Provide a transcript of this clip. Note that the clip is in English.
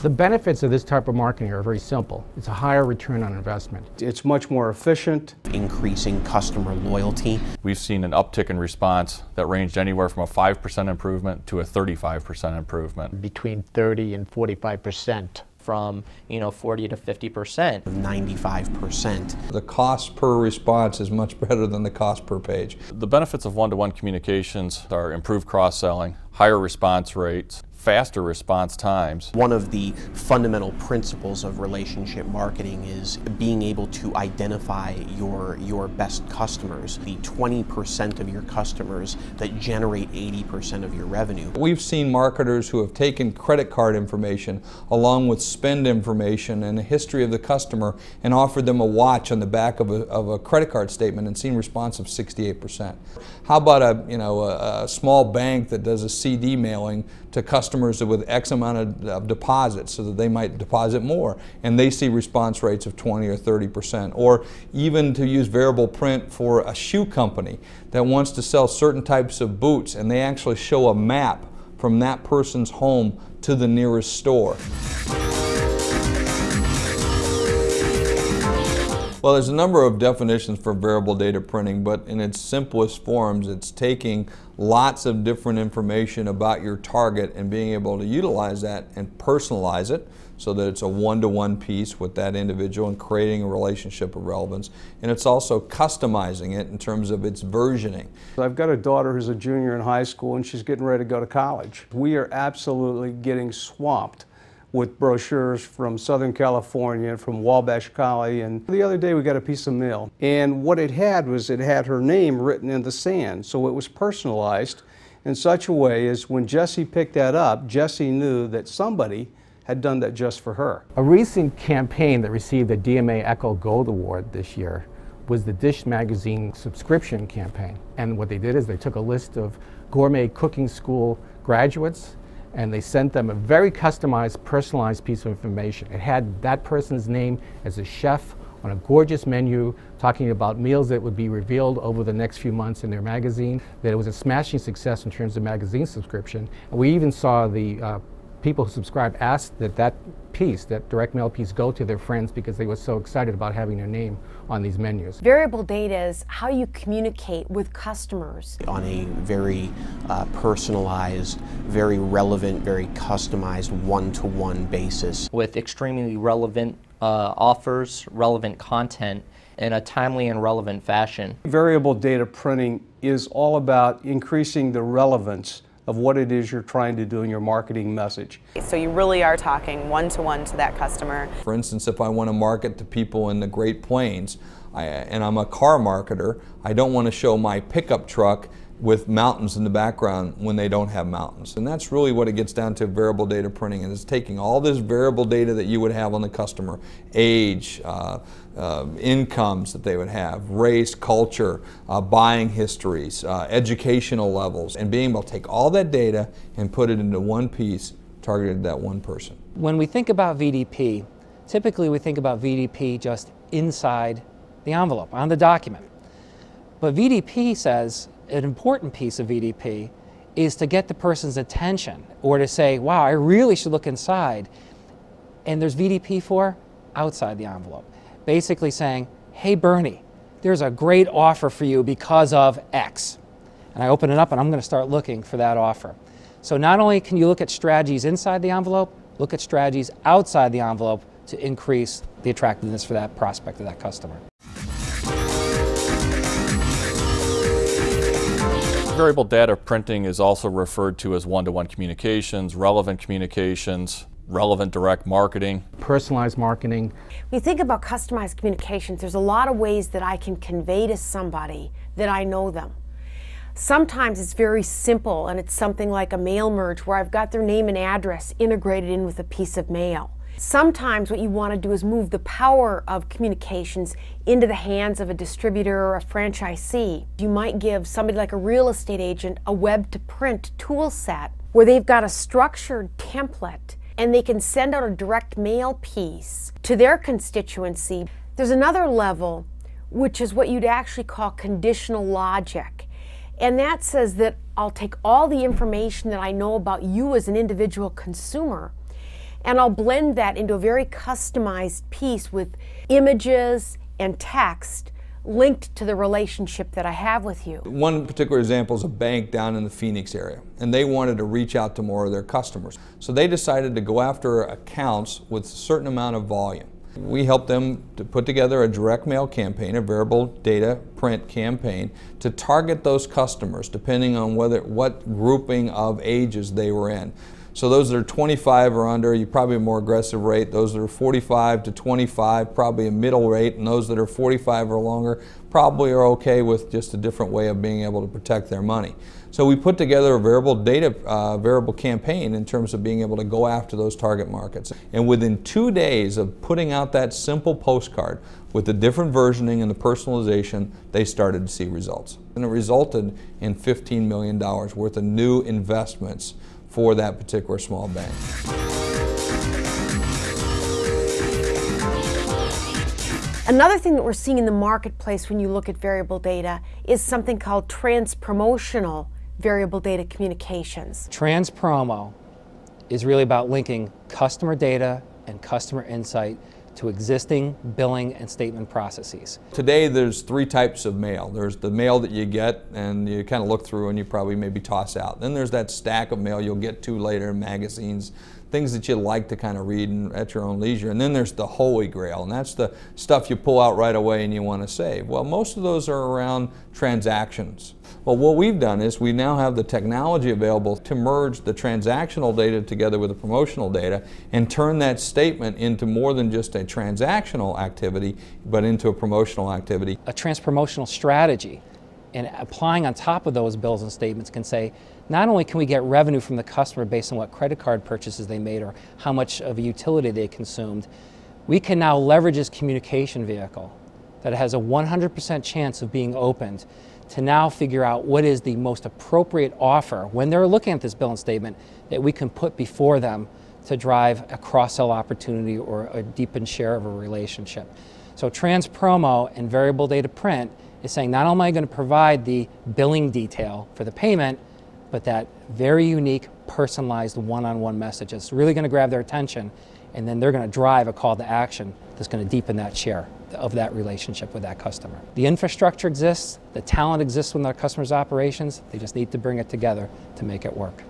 The benefits of this type of marketing are very simple. It's a higher return on investment. It's much more efficient. Increasing customer loyalty. We've seen an uptick in response that ranged anywhere from a 5% improvement to a 35% improvement. Between 30 and 45%. From 40 to 50%. 95%. The cost per response is much better than the cost per page. The benefits of one-to-one communications are improved cross-selling, higher response rates, faster response times. One of the fundamental principles of relationship marketing is being able to identify your best customers, the 20% of your customers that generate 80% of your revenue. We've seen marketers who have taken credit card information along with spend information and a history of the customer and offered them a watch on the back of a credit card statement and seen response of 68%. How about a small bank that does a CD mailing to customers with X amount of deposits so that they might deposit more, and they see response rates of 20 or 30%. Or even to use variable print for a shoe company that wants to sell certain types of boots, and they actually show a map from that person's home to the nearest store. Well, there's a number of definitions for variable data printing, but in its simplest forms, it's taking lots of different information about your target and being able to utilize that and personalize it so that it's a one-to-one piece with that individual and creating a relationship of relevance. And it's also customizing it in terms of its versioning. I've got a daughter who's a junior in high school and she's getting ready to go to college. We are absolutely getting swamped with brochures from Southern California, from Wabash Collie, and the other day we got a piece of mail. And what it had was it had her name written in the sand, so it was personalized in such a way as when Jessie picked that up, Jessie knew that somebody had done that just for her. A recent campaign that received the DMA Echo Gold Award this year was the Dish Magazine subscription campaign. And what they did is they took a list of gourmet cooking school graduates and they sent them a very customized, personalized piece of information. It had that person's name as a chef on a gorgeous menu, talking about meals that would be revealed over the next few months in their magazine, that it was a smashing success in terms of magazine subscription. And we even saw the people who subscribed ask that piece, that direct mail piece, go to their friends because they were so excited about having their name on these menus. Variable data is how you communicate with customers. On a very personalized, very relevant, very customized one-to-one basis. With extremely relevant offers, relevant content, in a timely and relevant fashion. Variable data printing is all about increasing the relevance of what it is you're trying to do in your marketing message. So you really are talking one-to-one to that customer. For instance, if I want to market to people in the Great Plains, and I'm a car marketer, I don't want to show my pickup truck with mountains in the background when they don't have mountains. And that's really what it gets down to, variable data printing, and it's taking all this variable data that you would have on the customer, age, incomes that they would have, race, culture, buying histories, educational levels, and being able to take all that data and put it into one piece targeted at that one person. When we think about VDP, typically we think about VDP just inside the envelope, on the document. But VDP says an important piece of VDP is to get the person's attention, or to say, wow, I really should look inside. And there's VDP for outside the envelope. Basically saying, hey Bernie, there's a great offer for you because of X. And I open it up and I'm going to start looking for that offer. So not only can you look at strategies inside the envelope, look at strategies outside the envelope to increase the attractiveness for that prospect or that customer. Variable data printing is also referred to as one-to-one communications, relevant direct marketing. Personalized marketing. When you think about customized communications, there's a lot of ways that I can convey to somebody that I know them. Sometimes it's very simple and it's something like a mail merge where I've got their name and address integrated in with a piece of mail. Sometimes what you want to do is move the power of communications into the hands of a distributor or a franchisee. You might give somebody like a real estate agent a web-to-print tool set where they've got a structured template and they can send out a direct mail piece to their constituency. There's another level, which is what you'd actually call conditional logic. And that says that I'll take all the information that I know about you as an individual consumer, and I'll blend that into a very customized piece with images and text linked to the relationship that I have with you. One particular example is a bank down in the Phoenix area, and they wanted to reach out to more of their customers. So they decided to go after accounts with a certain amount of volume. We helped them to put together a direct mail campaign, a variable data print campaign, to target those customers depending on what grouping of ages they were in. So those that are 25 or under, you probably have a more aggressive rate. Those that are 45 to 25, probably a middle rate. And those that are 45 or longer probably are okay with just a different way of being able to protect their money. So we put together a variable campaign in terms of being able to go after those target markets. And within 2 days of putting out that simple postcard with the different versioning and the personalization, they started to see results. And it resulted in $15 million worth of new investments for that particular small bank. Another thing that we're seeing in the marketplace when you look at variable data is something called trans-promotional variable data communications. Trans-promo is really about linking customer data and customer insight to existing billing and statement processes. Today there's 3 types of mail. There's the mail that you get and you kind of look through and you probably maybe toss out. Then there's that stack of mail you'll get to later in magazines, things that you like to kind of read at your own leisure. And then there's the holy grail, and that's the stuff you pull out right away and you want to save. Well, most of those are around transactions. Well, what we've done is we now have the technology available to merge the transactional data together with the promotional data and turn that statement into more than just a transactional activity, but into a promotional activity. A trans-promotional strategy and applying on top of those bills and statements can say, not only can we get revenue from the customer based on what credit card purchases they made or how much of a utility they consumed, we can now leverage this communication vehicle that has a 100% chance of being opened to now figure out what is the most appropriate offer when they're looking at this bill and statement that we can put before them to drive a cross-sell opportunity or a deepened share of a relationship. So trans-promo and variable data print is saying not only am I going to provide the billing detail for the payment, but that very unique, personalized, one-on-one message that's really going to grab their attention, and then they're going to drive a call to action that's going to deepen that share of that relationship with that customer. The infrastructure exists, the talent exists within our customers' operations, they just need to bring it together to make it work.